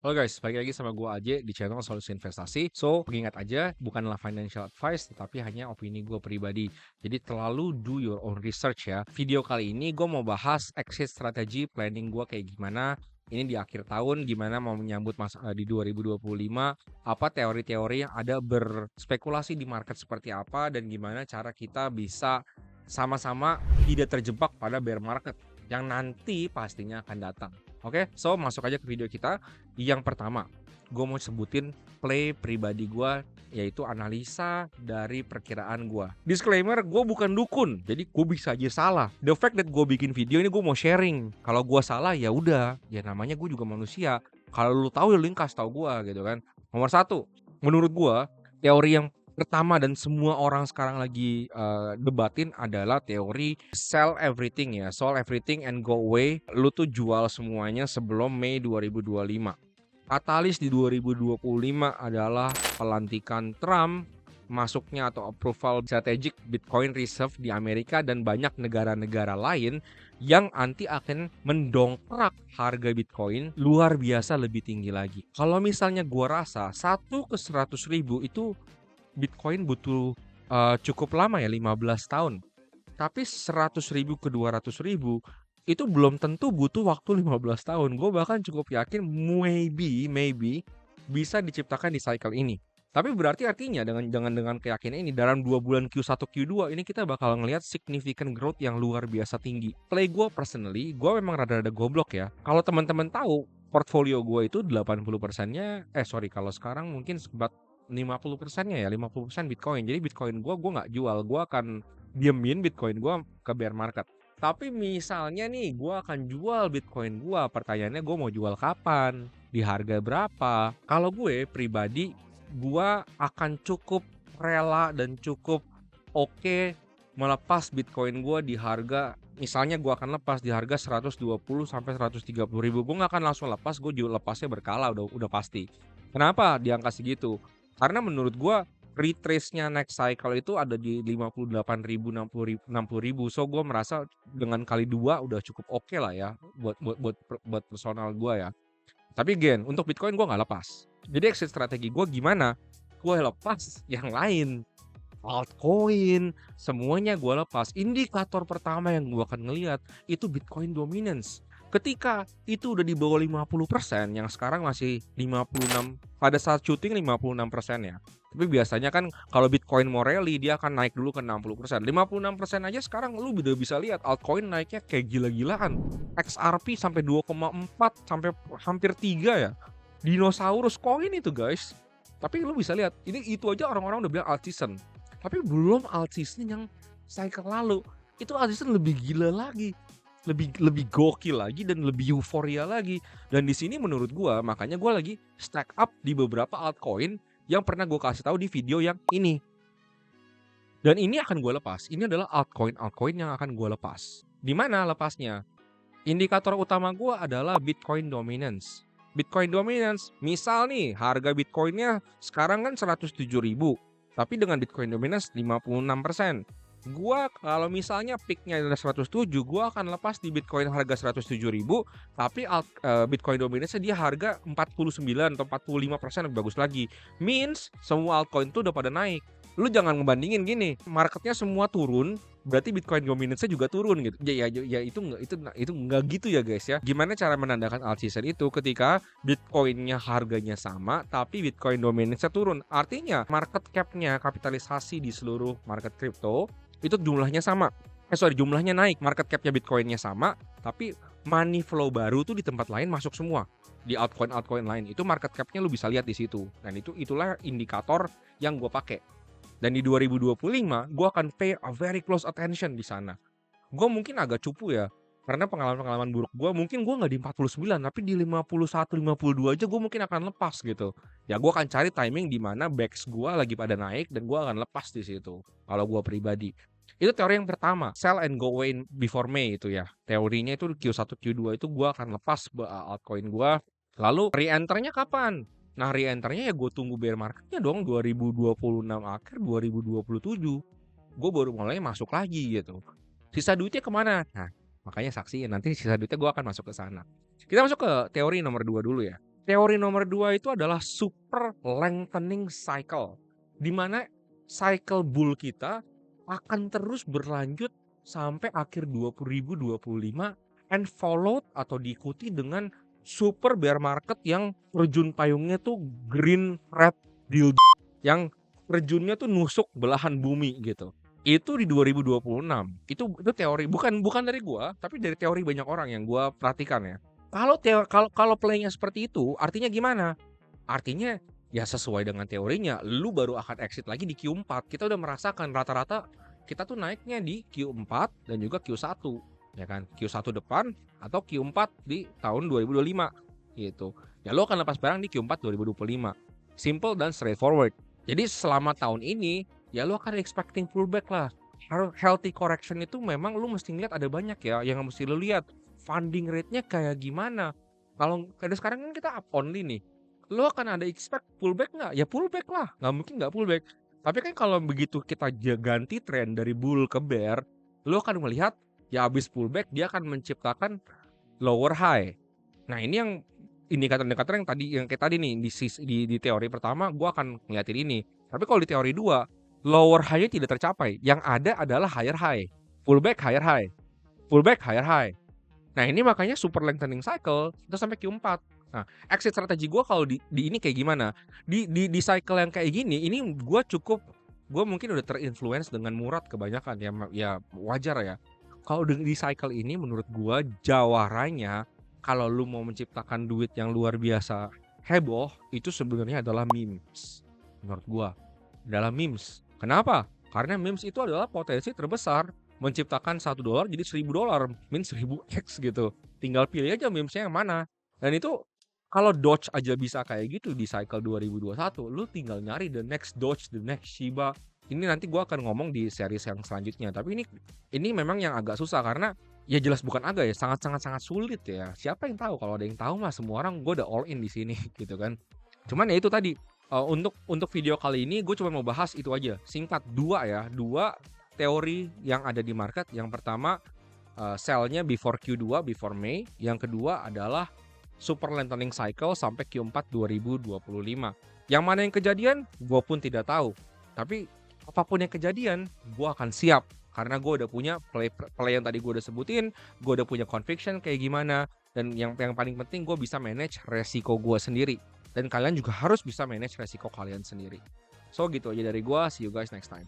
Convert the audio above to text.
Halo guys, balik lagi sama gua Aje di channel Solusi Investasi. So, ingat aja, bukanlah financial advice, tetapi hanya opini gue pribadi. Jadi, terlalu do your own research ya. Video kali ini gue mau bahas exit strategi planning gue kayak gimana. Ini di akhir tahun, gimana mau menyambut di 2025, apa teori-teori yang ada berspekulasi di market seperti apa, dan gimana cara kita bisa sama-sama tidak terjebak pada bear market yang nanti pastinya akan datang. Oke, so masuk aja ke video kita. Yang pertama, gue mau sebutin play pribadi gue, yaitu analisa dari perkiraan gue. Disclaimer, gue bukan dukun, jadi gue bisa aja salah. The fact that gue bikin video ini gue mau sharing. Kalau gue salah ya udah, ya namanya gue juga manusia. Kalau lu tahu ya lu kasih tahu gue gitu kan. Nomor satu, menurut gue teori yang pertama dan semua orang sekarang lagi debatin adalah teori sell everything ya, sold everything and go away. Lu tuh jual semuanya sebelum Mei 2025. Katalis di 2025 adalah pelantikan Trump, masuknya atau approval strategic Bitcoin reserve di Amerika dan banyak negara-negara lain yang nanti akan mendongkrak harga Bitcoin luar biasa lebih tinggi lagi. Kalau misalnya gua rasa 1 ke 100 ribu itu Bitcoin butuh cukup lama ya, 15 tahun. Tapi 100 ribu ke 200 ribu itu belum tentu butuh waktu 15 tahun. Gue bahkan cukup yakin maybe bisa diciptakan di cycle ini. Tapi berarti artinya dengan keyakinan ini dalam 2 bulan Q1 Q2 ini kita bakal ngelihat significant growth yang luar biasa tinggi. Play gue personally, gue memang rada-rada goblok ya. Kalau teman-teman tahu, portfolio gue itu 80%-nya kalau sekarang mungkin sebat 50%-nya ya, 50% Bitcoin. Jadi Bitcoin gue nggak jual, gue akan diemin Bitcoin gue ke bear market. Tapi misalnya nih gue akan jual Bitcoin gue, pertanyaannya gue mau jual kapan, di harga berapa. Kalau gue pribadi, gue akan cukup rela dan cukup oke melepas Bitcoin gue di harga, misalnya gue akan lepas di harga 120 sampai 130 ribu. Gue nggak akan langsung lepas, gue juga lepasnya berkala, udah pasti. Kenapa di angka segitu? Karena menurut gue retrace-nya next cycle itu ada di 58 ribu, 60 ribu. So gue merasa dengan kali dua udah cukup oke lah ya buat personal gue ya. Tapi again, untuk Bitcoin gue nggak lepas. Jadi exit strategi gue gimana? Gue lepas yang lain, altcoin, semuanya gue lepas. Indikator pertama yang gue akan ngelihat itu Bitcoin dominance. Ketika itu udah di bawah 50%, yang sekarang masih 56, pada saat shooting 56% ya. Tapi biasanya kan kalau Bitcoin mau rally dia akan naik dulu ke 60%. 56% aja sekarang lu udah bisa lihat altcoin naiknya kayak gila-gilaan. XRP sampai 2,4 sampai hampir 3 ya. Dinosaurus coin itu guys. Tapi lu bisa lihat, ini itu aja orang-orang udah bilang alt season. Tapi belum alt season yang cycle lalu. Itu alt season lebih gila lagi. Lebih gokil lagi dan lebih euforia lagi. Dan di sini menurut gua, makanya gua lagi stack up di beberapa altcoin yang pernah gua kasih tahu di video yang ini. Dan ini akan gua lepas. Ini adalah altcoin yang akan gua lepas. Di mana lepasnya? Indikator utama gua adalah Bitcoin dominance. Bitcoin dominance, misal nih harga Bitcoinnya sekarang kan 107 ribu, tapi dengan Bitcoin dominance 56%. Gua kalau misalnya peaknya adalah 107, gua akan lepas di Bitcoin harga 107 ribu, tapi Bitcoin dominance dia harga 49 atau 45% lebih bagus lagi. Means semua altcoin tuh udah pada naik. Lu jangan ngebandingin gini, marketnya semua turun, berarti Bitcoin dominance-nya juga turun gitu. Ya itu nggak gitu ya guys ya. Gimana cara menandakan alt season itu ketika Bitcoin-nya harganya sama tapi Bitcoin dominance-nya turun. Artinya market cap-nya, kapitalisasi di seluruh market crypto itu jumlahnya sama. Jumlahnya naik, market cap-nya Bitcoin-nya sama, tapi money flow baru tuh di tempat lain masuk semua. Di altcoin lain itu market cap-nya lu bisa lihat di situ. Dan itulah indikator yang gue pakai. Dan di 2025 gue akan pay a very close attention di sana. Gue mungkin agak cupu ya, karena pengalaman buruk gue mungkin gue nggak di 49 tapi di 51, 52 aja gue mungkin akan lepas gitu. Ya gue akan cari timing di mana backs gue lagi pada naik dan gue akan lepas di situ. Kalau gue pribadi. Itu teori yang pertama, sell and go away before May itu ya. Teorinya itu Q1 Q2 itu gue akan lepas altcoin gue. Lalu re-enternya kapan? Nah re-enternya ya gue tunggu bear marketnya dong 2026 akhir 2027. Gue baru mulai masuk lagi gitu. Sisa duitnya kemana? Nah makanya saksiin nanti sisa duitnya gue akan masuk ke sana. Kita masuk ke teori nomor 2 dulu ya. Teori nomor 2 itu adalah super lengthening cycle, di mana cycle bull kita akan terus berlanjut sampai akhir 2025 and followed atau diikuti dengan super bear market yang terjun payungnya tuh green red dildo, yang terjunnya tuh nusuk belahan bumi gitu. Itu di 2026. Itu teori bukan dari gua, tapi dari teori banyak orang yang gua perhatikan ya. Kalau play-nya seperti itu, artinya gimana? Artinya ya sesuai dengan teorinya, lu baru akan exit lagi di Q4. Kita udah merasakan rata-rata kita tuh naiknya di Q4 dan juga Q1, ya kan? Q1 depan atau Q4 di tahun 2025 gitu. Ya lu akan lepas barang di Q4 2025. Simple dan straightforward. Jadi selama tahun ini ya lu akan expecting pullback lah. Healthy correction itu memang lu mesti lihat ada banyak ya yang mesti lu lihat. Funding rate-nya kayak gimana? Kalau kayak sekarang kan kita up only nih. Lu akan ada expect pullback nggak? Ya pullback lah, nggak mungkin nggak pullback. Tapi kan kalau begitu kita ganti tren dari bull ke bear, lu akan melihat ya habis pullback dia akan menciptakan lower high. Nah ini yang indikator-indikator yang kayak tadi nih di teori pertama gue akan ngeliatin ini. Tapi kalau di teori 2, lower high-nya tidak tercapai. Yang ada adalah higher high. Pullback higher high. Pullback higher high. Nah ini makanya super lengthening cycle itu sampai Q4. Nah, exit strategi gue kalau di ini kayak gimana? Di cycle yang kayak gini, ini gue mungkin udah terinfluence dengan Murad kebanyakan ya wajar ya. Kalau di cycle ini menurut gue jawarannya kalau lu mau menciptakan duit yang luar biasa heboh itu sebenarnya adalah memes. Menurut gue adalah memes. Kenapa? Karena memes itu adalah potensi terbesar menciptakan $1 jadi $1.000, means 1000x gitu. Tinggal pilih aja memesnya yang mana. Dan itu kalau Doge aja bisa kayak gitu di cycle 2021, lu tinggal nyari the next Doge, the next Shiba. Ini nanti gua akan ngomong di series yang selanjutnya. Tapi ini memang yang agak susah karena ya jelas bukan agak ya, sangat sulit ya. Siapa yang tahu? Kalau ada yang tahu mah semua orang gue udah all in di sini gitu kan. Cuman ya itu tadi untuk video kali ini gue cuma mau bahas itu aja. Singkat dua teori yang ada di market. Yang pertama sell-nya before Q2, before May. Yang kedua adalah super lengthening cycle sampai Q4 2025. Yang mana yang kejadian gue pun tidak tahu. Tapi apapun yang kejadian gue akan siap. Karena gue udah punya play yang tadi gue udah sebutin. Gue udah punya conviction kayak gimana. Dan yang paling penting gue bisa manage resiko gue sendiri. Dan kalian juga harus bisa manage resiko kalian sendiri. So gitu aja dari gue. See you guys next time.